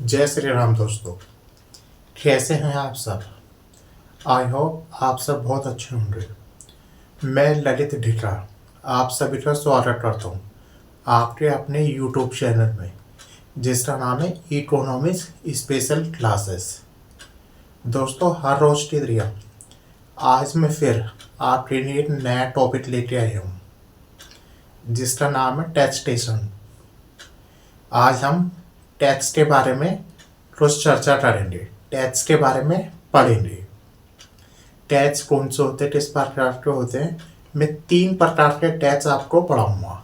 जय श्री राम दोस्तों। कैसे हैं आप सब? आई होप आप सब बहुत अच्छे होंगे। मैं ललित ढिकरा आप सभी का स्वागत करता हूँ आपके अपने यूट्यूब चैनल में, जिसका नाम है इकोनॉमिक्स स्पेशल क्लासेस। दोस्तों, हर रोज की तरह आज मैं फिर आपके लिए एक नया टॉपिक लेके आया हूँ, जिसका नाम है टैक्सेशन। आज हम टैक्स के बारे में कुछ चर्चा करेंगे, टैक्स के बारे में पढ़ेंगे। टैक्स कौन से होते हैं, किस प्रकार के होते हैं। मैं 3 प्रकार के टैक्स आपको पढ़ाऊंगा,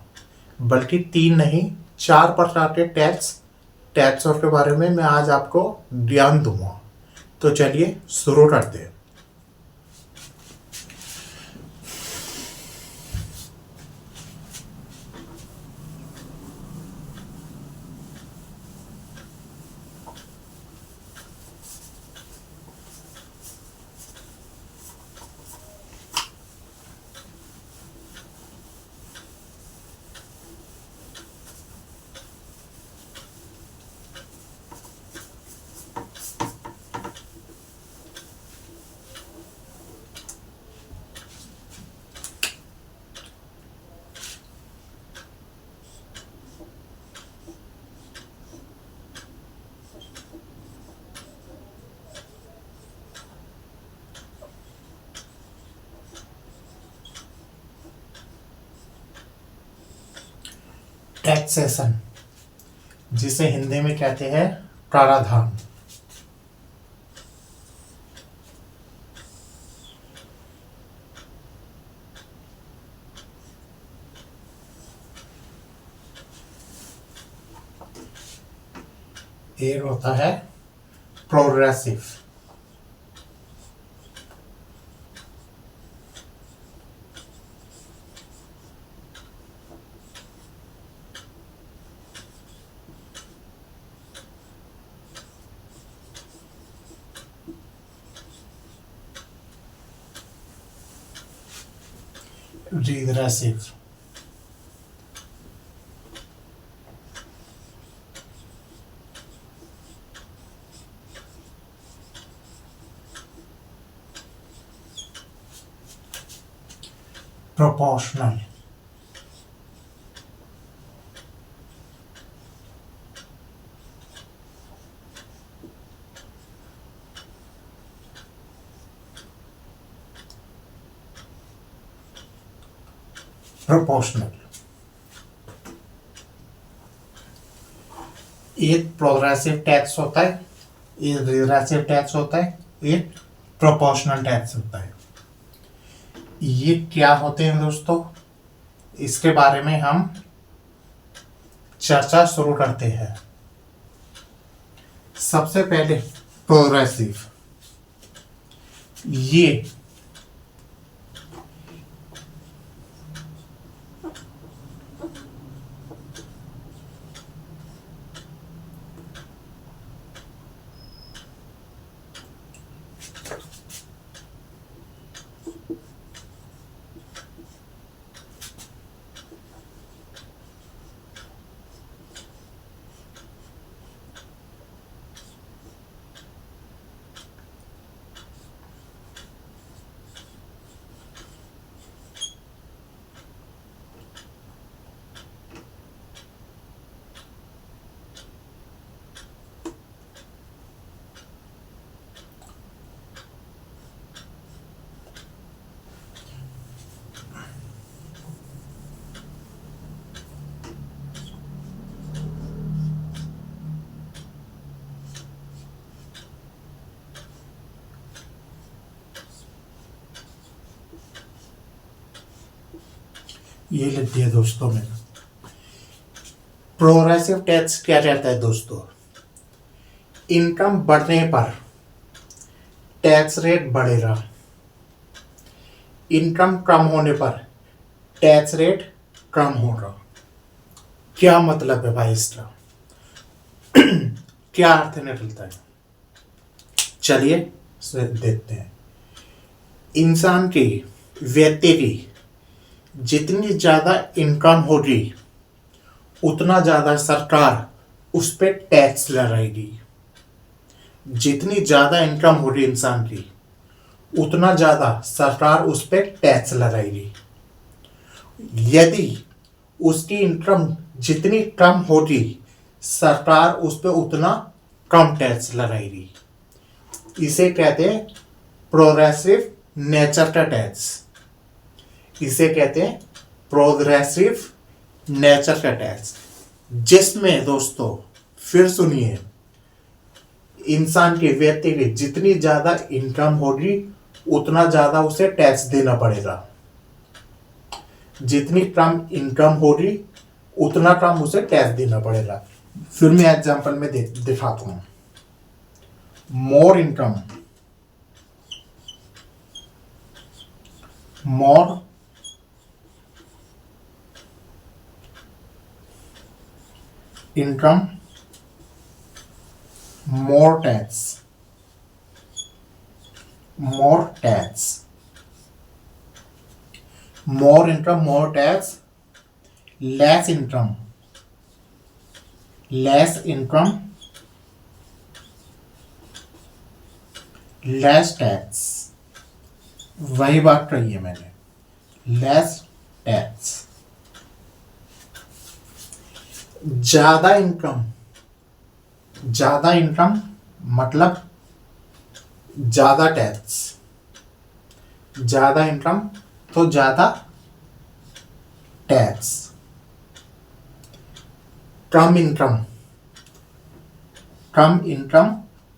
बल्कि 3 नहीं 4 प्रकार के टैक्सों के बारे में मैं आज आपको ज्ञान दूंगा। तो चलिए शुरू करते हैं। टैक्सेशन, जिसे हिंदी में कहते हैं कराधान। एक होता है प्रोग्रेसिव, रिग्रेसिव, प्रोपोर्शनल, प्रोपोर्शनल। एक प्रोग्रेसिव टैक्स होता है, एक रिग्रेसिव टैक्स होता है, एक प्रोपोर्शनल टैक्स होता है। ये क्या होते हैं दोस्तों, इसके बारे में हम चर्चा शुरू करते हैं। सबसे पहले प्रोग्रेसिव, ये ये लेती है दोस्तों। में प्रोग्रेसिव टैक्स क्या कहता है दोस्तों, इनकम बढ़ने पर टैक्स रेट बढ़ेगा, इनकम कम होने पर टैक्स रेट कम होगा। क्या मतलब है भाई इसका? क्या अर्थ निकलता है, चलिए देखते हैं। इंसान की, व्यक्ति की जितनी ज़्यादा इनकम होगी, उतना ज़्यादा सरकार उस पर टैक्स लगाएगी। जितनी ज्यादा इनकम हो रही इंसान की उतना ज्यादा सरकार उस पर टैक्स लगाएगी। यदि उसकी इनकम जितनी कम होगी सरकार उस पर उतना कम टैक्स लगाएगी। इसे कहते हैं प्रोग्रेसिव नेचर का टैक्स। इसे कहते हैं प्रोग्रेसिव नेचर का टैक्स, जिसमें दोस्तों फिर सुनिए, इंसान के व्यक्ति की जितनी ज्यादा इनकम होगी उतना ज्यादा उसे टैक्स देना पड़ेगा। जितनी कम इनकम होगी उतना कम उसे टैक्स देना पड़ेगा। फिर मैं एग्जांपल में दिखाता हूं। मोर income, more income more tax, more tax, more income more tax, less income less income less tax। वही बात कही है मैंने, less tax। ज्यादा इनकम मतलब ज्यादा टैक्स। ज्यादा इनकम तो ज्यादा टैक्स। कम इनकम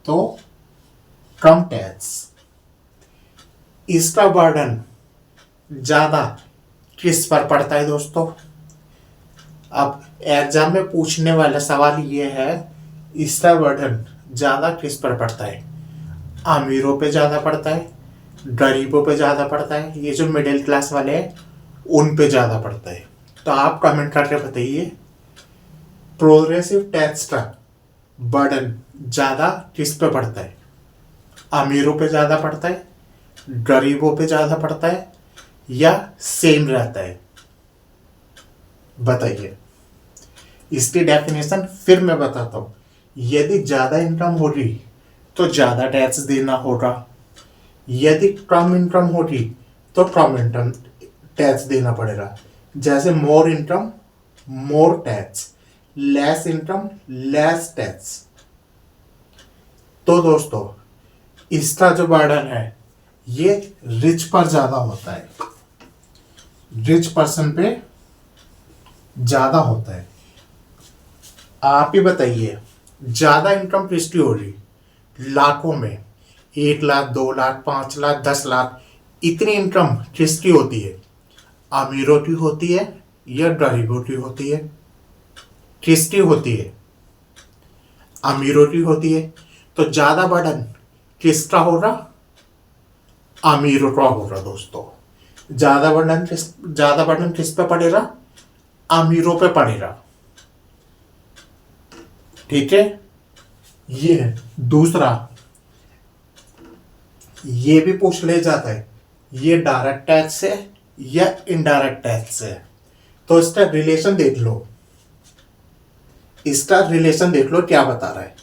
तो कम टैक्स। इसका बर्डन ज्यादा किस पर पड़ता है दोस्तों? अब एग्जाम में पूछने वाला सवाल ये है, इसका बर्डन ज्यादा किस पर पड़ता है? अमीरों पे ज्यादा पड़ता है, गरीबों पे ज्यादा पड़ता है, ये जो मिडिल क्लास वाले हैं उन पे ज्यादा पड़ता है? तो आप कमेंट करके बताइए, प्रोग्रेसिव टैक्स का बर्डन ज्यादा किस पे पड़ता है? अमीरों पे ज्यादा पड़ता है, गरीबों पे ज्यादा पड़ता है, या सेम रहता है? बताइए। इसकी डेफिनेशन फिर मैं बताता हूं। यदि ज्यादा इनकम होगी तो ज्यादा टैक्स देना होगा, यदि कम इनकम होगी तो कम इनकम टैक्स देना पड़ेगा। जैसे मोर income more tax, less income less tax. तो दोस्तों इसका जो बर्डन है ये रिच पर ज्यादा होता है, रिच पर्सन पे ज्यादा होता है। आप ही बताइए, ज्यादा इनकम किसकी हो रही? लाखों में, 1 लाख 2 लाख 5 लाख 10 लाख, इतनी इनकम किसकी होती है? अमीरों की होती है या गरीबों की होती है? किसकी होती है? अमीरों की होती है। तो ज्यादा बर्डन किसका होगा? अमीरों का होगा दोस्तों। ज्यादा बर्डन किस पे पड़ेगा? अमीरों पे पड़ेगा। ठीक है। ये दूसरा, ये भी पूछ ले जाता है, ये डायरेक्ट टैक्स है या इनडायरेक्ट टैक्स है? तो इसका रिलेशन देख लो, क्या बता रहा है।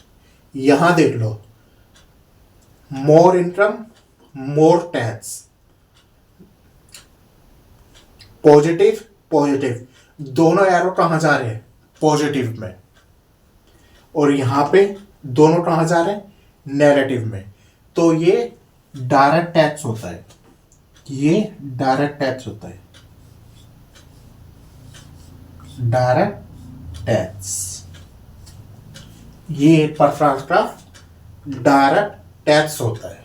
यहां देख लो, more income more tax, positive positive, दोनों एरो कहां जा रहे हैं? पॉजिटिव में। और यहां पे दोनों कहां जा रहे हैं? नेगेटिव में। तो ये डायरेक्ट टैक्स होता है, ये डायरेक्ट टैक्स होता है, डायरेक्ट टैक्स। ये एक प्रकार का डायरेक्ट टैक्स होता है।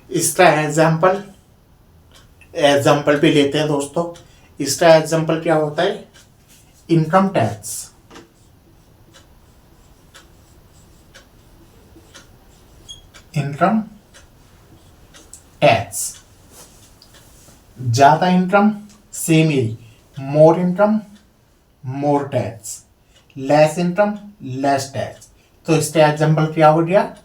इसका एग्जाम्पल भी लेते हैं दोस्तों। इसका एग्जाम्पल क्या होता है? Income tax. इनकम टैक्स, ज्यादा इनकम सेम ही, more income more tax, less income less tax. तो इसका एग्जाम्पल क्या हो गया?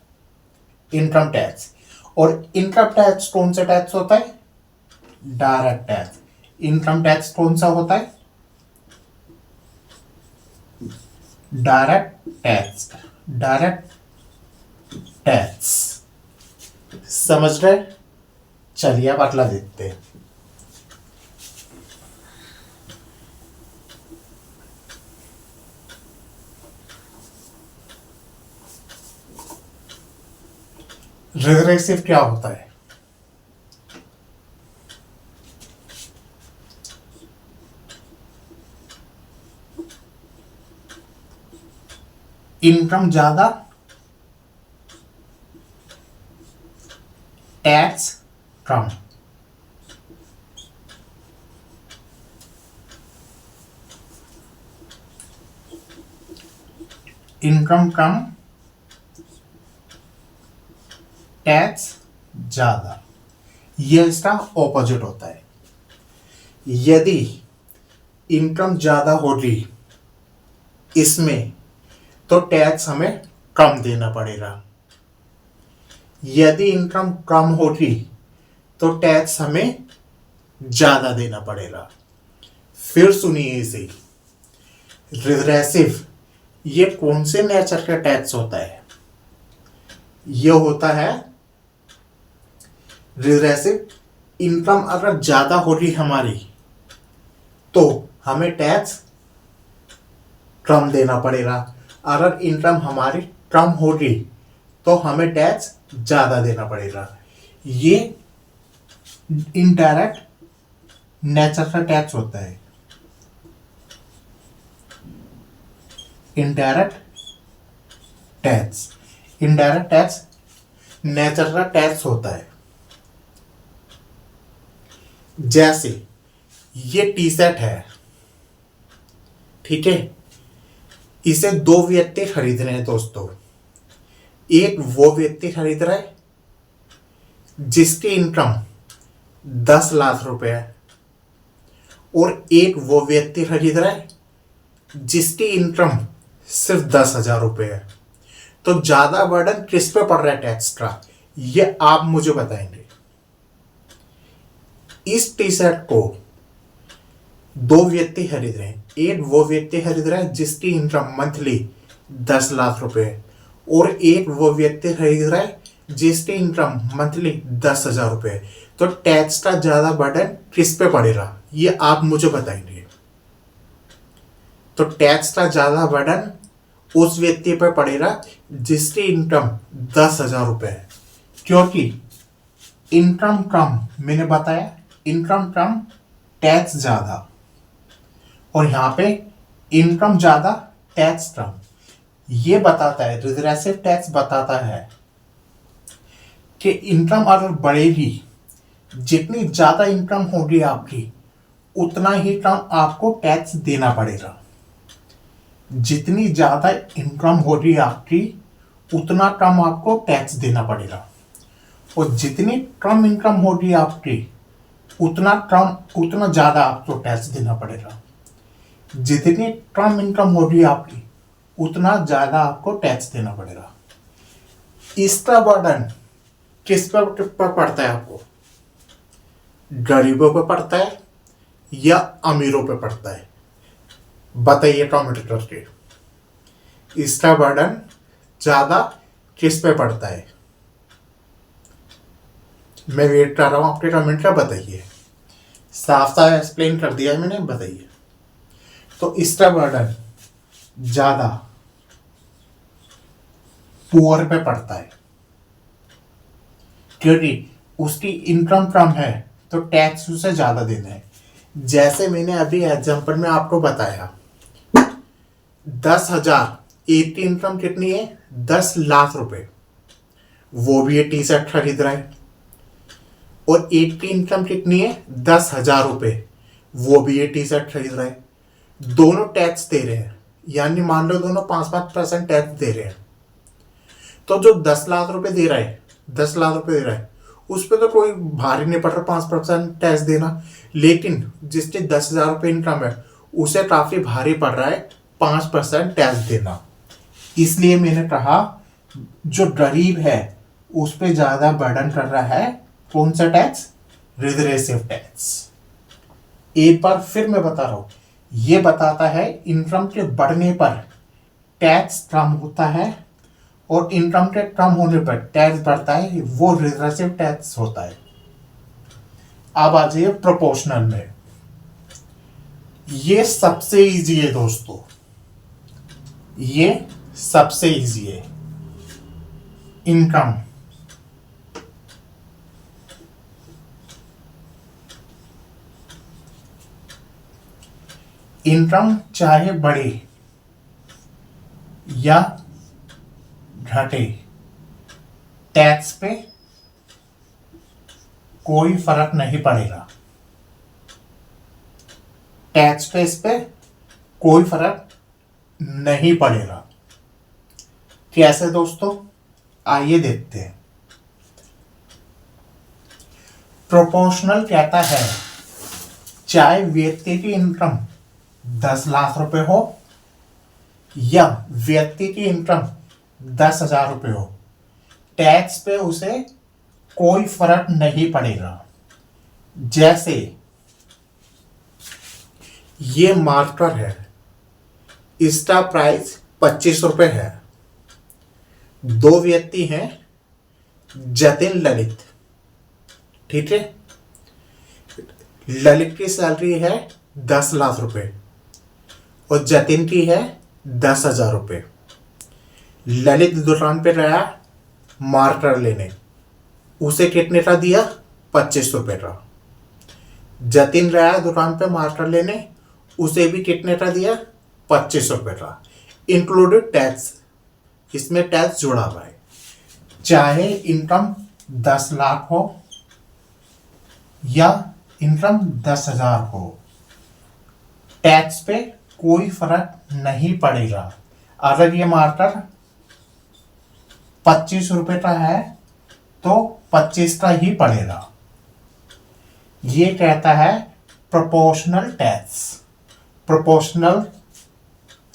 Income tax. और इनकम टैक्स कौन सा टैक्स होता है? Direct tax. इनकम टैक्स कौन सा होता है? Direct tax. Direct tax. समझ रहे? चलिए अब अगला देखते हैं। रिग्रेसिव क्या होता है? इनकम ज्यादा, टैक्स कम। इनकम कम, टैक्स ज्यादा। यह इसका ऑपोजिट होता है। यदि इनकम ज्यादा होगी इसमें तो टैक्स हमें कम देना पड़ेगा। यदि इनकम कम होगी तो टैक्स हमें ज्यादा देना पड़ेगा। फिर सुनिए इसे। रिग्रेसिव ये कौन से नेचर का टैक्स होता है? यह होता है रिग्रेसिव, इनकम अगर ज्यादा होगी हमारी तो हमें टैक्स कम देना पड़ेगा। अगर इनकम हमारी कम होगी तो हमें टैक्स ज्यादा देना पड़ेगा। ये इनडायरेक्ट नेचर का टैक्स होता है। Indirect tax, indirect tax nature का टैक्स होता है। जैसे ये टी शर्ट है, ठीक है, इसे दो व्यक्ति खरीद रहे हैं दोस्तों। एक वो व्यक्ति खरीद रहा है जिसकी इनकम 10 लाख रुपए है, और एक वो व्यक्ति खरीद रहा है जिसकी इनकम सिर्फ 10,000 रुपए है। तो ज्यादा बर्डन किस पे पड़ रहा है टैक्स का, ये आप मुझे बताएंगे। इस टी शर्ट को दो व्यक्ति खरीद रहे हैं। एक वो व्यक्ति खरीद रहा है जिसकी इनकम मंथली 10 लाख रुपए है, और एक वो व्यक्ति खरीद रहा है जिसकी इनकम मंथली 10,000 रुपए है। तो टैक्स का ज्यादा बर्डन किस पे पड़ेगा, ये आप मुझे बताएंगे। तो टैक्स का ज्यादा बर्डन उस व्यक्ति पर पड़ेगा जिसकी इनकम 10,000 रुपए है, क्योंकि इनकम कम, मैंने बताया इनकम कम टैक्स ज्यादा, और यहां पे इनकम ज्यादा टैक्स कम। ये बताता है, रिग्रेसिव टैक्स बताता है कि इनकम अगर बढ़ेगी, जितनी ज्यादा इनकम होगी आपकी उतना ही कम आपको टैक्स देना पड़ेगा। जितनी ज्यादा इनकम होगी आपकी उतना कम आपको टैक्स देना पड़ेगा, और जितनी कम इनकम होगी आपकी उतना ज्यादा आपको टैक्स देना पड़ेगा। जितनी कम इनकम होगी आपकी उतना ज्यादा आपको टैक्स देना पड़ेगा। इसका बर्डन किस पर पड़ता है आपको? गरीबों पे पड़ता है या अमीरों पे पड़ता है? बताइए कमेंट करके। इसका बर्डन ज्यादा किस पे पड़ता है? मैं वेट कर रहा हूं आपके कमेंट का, बताइए। साफ साफ एक्सप्लेन कर दिया है मैंने, बताइए। तो इसका बर्डन ज्यादा पुअर पे पड़ता है, क्योंकि उसकी इनकम कम है तो टैक्स उसे ज्यादा देना है। जैसे मैंने अभी एग्जांपल में आपको बताया, 10,000, एक की इनकम कितनी है? 10 लाख रुपए, वो भी ये टी शर्ट खरीद रहा है, और एक की इनकम कितनी है? 10,000 रुपए, वो भी ये टी शर्ट खरीद रहा है। दोनों टैक्स दे रहे हैं, यानी मान लो दोनों 5-5% टैक्स दे रहे हैं। तो जो 10 लाख रुपए दे रहा है, 10 लाख रुपए दे रहा है, उस पर तो कोई भारी नहीं पड़ रहा 5% टैक्स देना। लेकिन जिसके 10,000 रुपये इनकम है उसे काफी भारी पड़ रहा है 5% टैक्स देना। इसलिए मैंने कहा जो गरीब है उस पर ज्यादा बर्डन कर रहा है कौन सा टैक्स? Regressive tax. एक बार फिर मैं बता रहा हूं, यह बताता है इनकम के बढ़ने पर टैक्स कम होता है, और इनकम टैक्स कम होने पर टैक्स बढ़ता है, वो रिग्रेसिव टैक्स होता है। अब आ जाइए प्रोपोर्शनल में। ये सबसे इजी है दोस्तों, ये सबसे इजी है। इनकम इनकम चाहे बढ़े या घटे, टैक्स पे कोई फर्क नहीं पड़ेगा। टैक्स पे इस पे कोई फर्क नहीं पड़ेगा। कैसे दोस्तों, आइए देखते हैं। प्रोपोर्शनल कहता है चाहे व्यक्ति की इनकम 10 लाख रुपए हो या व्यक्ति की इनकम 10,000 रुपए हो, टैक्स पे उसे कोई फर्क नहीं पड़ेगा। जैसे ये मार्कर है, इसका प्राइस 25 रुपए है। दो व्यक्ति हैं, जतिन ललित, ठीक है। ललित की सैलरी है 10 लाख रुपए और जतिन की है 10,000 रुपये। ललित दुकान पे गया मार्कर लेने, उसे कितने का दिया? 25 रुपये का। जतिन गया दुकान पे मार्कर लेने, उसे भी कितने का दिया? 25 रुपये का, इंक्लूडेड टैक्स। इसमें टैक्स जुड़ा हुआ है। चाहे इनकम 10 लाख हो या इनकम 10,000 हो, टैक्स पे कोई फर्क नहीं पड़ेगा। अगर ये मार्कर 25 रुपए का है तो 25 का ही पड़ेगा। ये कहता है प्रोपोर्शनल टैक्स। प्रोपोर्शनल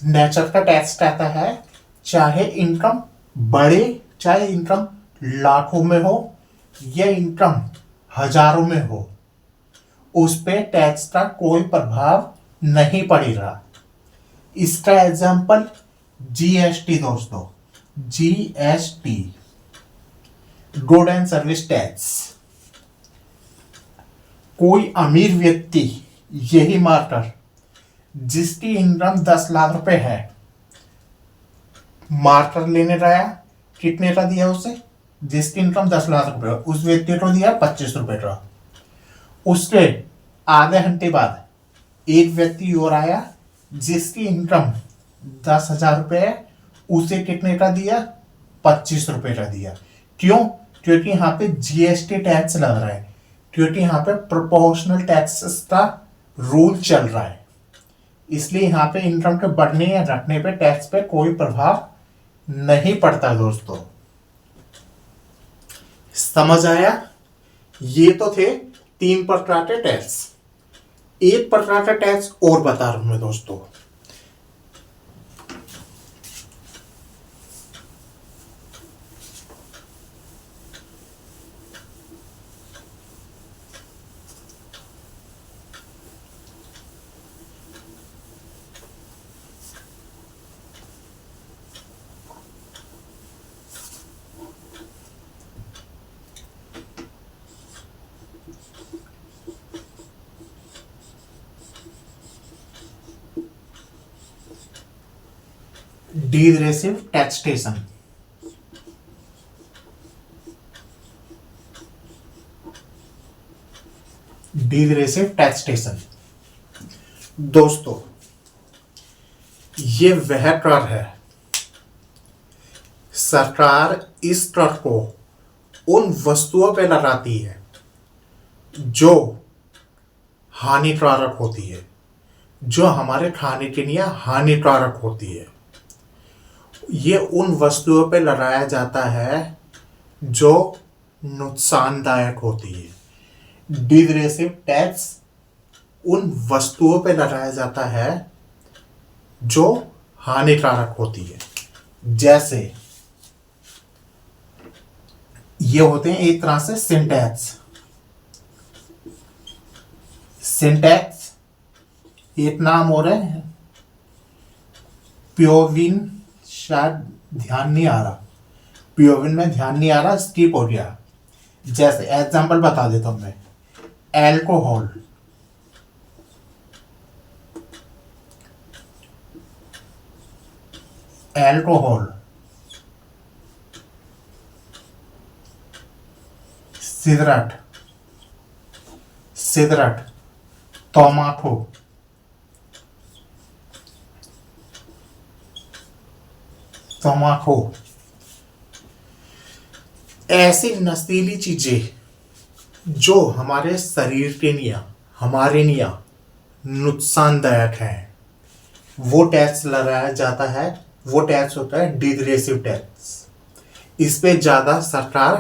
नेचर का टैक्स कहता है चाहे इनकम बढ़े, चाहे इनकम लाखों में हो या इनकम हजारों में हो, उस पे टैक्स का कोई प्रभाव नहीं पड़ेगा। इसका एग्जाम्पल जीएसटी दोस्तों, GST, good and service tax. कोई अमीर व्यक्ति यही मार्कर जिसकी इनकम 10 लाख रुपए है, मार्कर लेने गया, कितने का दिया उसे? जिसकी इनकम 10 लाख रुपए, उस व्यक्ति को दिया 25 रुपए का। उसके आधे घंटे बाद एक व्यक्ति और आया जिसकी इनकम 10,000 रुपये है, उसे कितने का दिया? 25 रुपए का दिया। क्यों? क्योंकि यहाँ पे जीएसटी टैक्स लग रहा है, क्योंकि यहाँ पे प्रोपोर्शनल टैक्सेस का रूल चल रहा है। इसलिए यहाँ पे इनकम के बढ़ने या घटने पे टैक्स पे कोई प्रभाव नहीं पड़ता दोस्तों। समझ आया? ये तो थे 3 प्रकार के टैक्स। एक प्रकार का टैक्स और बता रहा हूं मैं दोस्तों। डिग्रेसिव टैक्सेशन। डिग्रेसिव टैक्सेशन दोस्तों, ये वह कर है, सरकार इस कर को उन वस्तुओं पे लगाती है जो हानिकारक होती है, जो हमारे खाने के लिए हानिकारक होती है। ये उन वस्तुओं पे लगाया जाता है जो नुकसानदायक होती है। डिग्रेसिव टैक्स उन वस्तुओं पे लगाया जाता है जो हानिकारक होती है। जैसे ये होते हैं एक तरह से सिंटैक्स। सिंटैक्स एक नाम और है, प्योविन, शायद ध्यान नहीं आ रहा, पीओवी में ध्यान नहीं आ रहा, स्किप हो गया। जैसे एग्जांपल बता देता हूं मैं, एल्कोहल, एल्कोहल, सिगरेट, सिगरेट, तम्बाकू, तम्बाकू, ऐसी नशीली चीजें जो हमारे शरीर के लिए, हमारे लिए नुकसानदायक है, वो टैक्स लगाया जाता है। वो टैक्स होता है डिग्रेसिव टैक्स। इस पे ज्यादा सरकार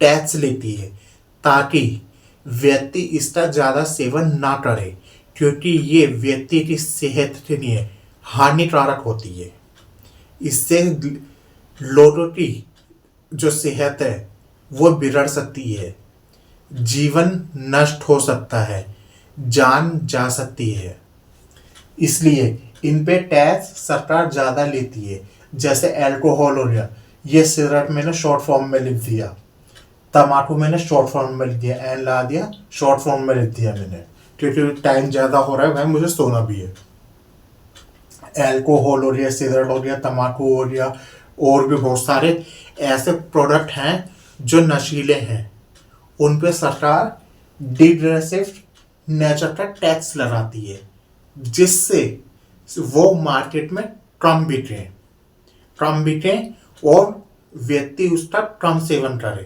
टैक्स लेती है ताकि व्यक्ति इसका ज्यादा सेवन ना करे, क्योंकि ये व्यक्ति की सेहत के लिए हानिकारक होती है। इससे लोगों की जो सेहत है वो बिगड़ सकती है, जीवन नष्ट हो सकता है, जान जा सकती है। इसलिए इन पे टैक्स सरकार ज़्यादा लेती है। जैसे अल्कोहल हो गया, ये सिगरेट मैंने शॉर्ट फॉर्म में लिख दिया, तम्बाकू मैंने शॉर्ट फॉर्म में लिख दिया, एन ला दिया, शॉर्ट फॉर्म में लिख दिया मैंने, क्योंकि टाइम ज़्यादा हो रहा है भाई, मुझे सोना भी है। अल्कोहल हो गया, सिगरेट हो गया, तम्बाकू हो गया, और भी बहुत सारे ऐसे प्रोडक्ट हैं जो नशीले हैं, उन पे सरकार डिग्रेसिव नेचर का टैक्स लगाती है, जिससे वो मार्केट में कम बिके और व्यक्ति उसका कम सेवन करे,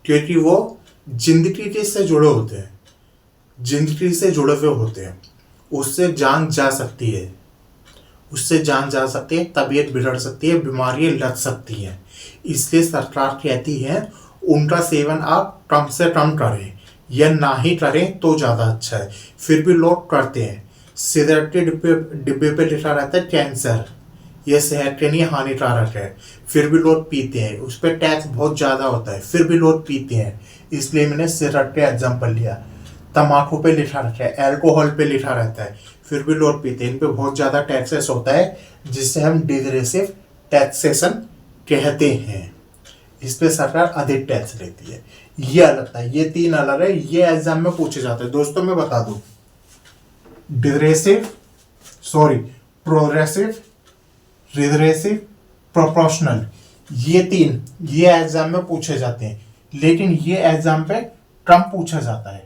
क्योंकि वो जिंदगी से जुड़े होते हैं, जिंदगी से जुड़े हुए होते हैं। उससे जान जा सकती है, उससे जान जा सकती है, तबीयत बिगड़ सकती है, बीमारियां लग सकती हैं। इसलिए सरकार कहती है उनका सेवन आप कम से कम करें या ना ही करें तो ज़्यादा अच्छा है। फिर भी लोग करते हैं। सिगरेट के डिब्बे पे लिखा रहता है कैंसर, यह सेहत के लिए हानिकारक है, फिर भी लोग पीते हैं। उस पर टैक्स बहुत ज़्यादा होता है, फिर भी लोग पीते हैं। इसलिए मैंने सिगरेट का एग्जाम्पल लिया। तम्बाकू पे लिखा रहता है, अल्कोहल पे लिखा रहता है, फिर भी लोग पीते हैं। इन पे बहुत ज़्यादा टैक्सेस होता है, जिससे हम डिग्रेसिव टैक्सेशन कहते हैं। इस पे सरकार अधिक टैक्स लेती है। ये अलग था, ये तीन अलग है। ये एग्जाम में पूछे जाते हैं। दोस्तों मैं बता दूं, प्रोग्रेसिव, रिग्रेसिव, प्रोपोर्शनल, ये एग्जाम में पूछे जाते हैं, लेकिन ये एग्जाम पे कम पूछा जाता है।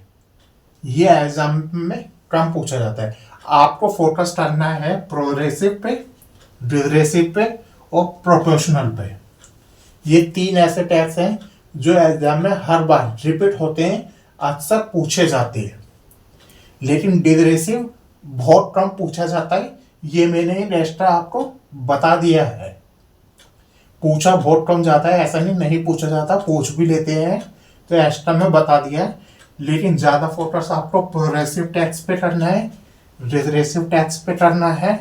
ये एग्जाम में कम पूछा जाता है। आपको फोकस करना है प्रोग्रेसिव पे, रिग्रेसिव पे और प्रोपोर्शनल पे। ये तीन ऐसे टैक्स हैं जो एग्जाम में हर बार रिपीट होते हैं, अक्सर पूछे जाते हैं, लेकिन डिग्रेसिव बहुत कम पूछा जाता है। ये मैंने एक्स्ट्रा आपको बता दिया है। पूछा बहुत कम जाता है, ऐसा नहीं पूछा जाता, पूछ भी लेते हैं, तो एक्स्ट्रा में बता दिया है। लेकिन ज़्यादा फोकस आपको प्रोग्रेसिव टैक्स पे करना है, रिग्रेसिव टैक्स पे करना है,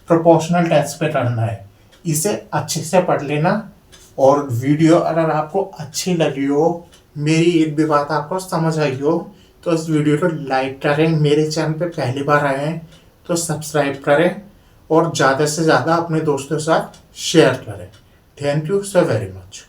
प्रोपोर्शनल टैक्स पे करना है। इसे अच्छे से पढ़ लेना। और वीडियो अगर आपको अच्छी लगी हो, मेरी एक भी बात आपको समझ आई हो, तो इस वीडियो को लाइक करें। मेरे चैनल पे पहली बार आए हैं तो सब्सक्राइब करें और ज़्यादा से ज़्यादा अपने दोस्तों के साथ शेयर करें। Thank you so very much.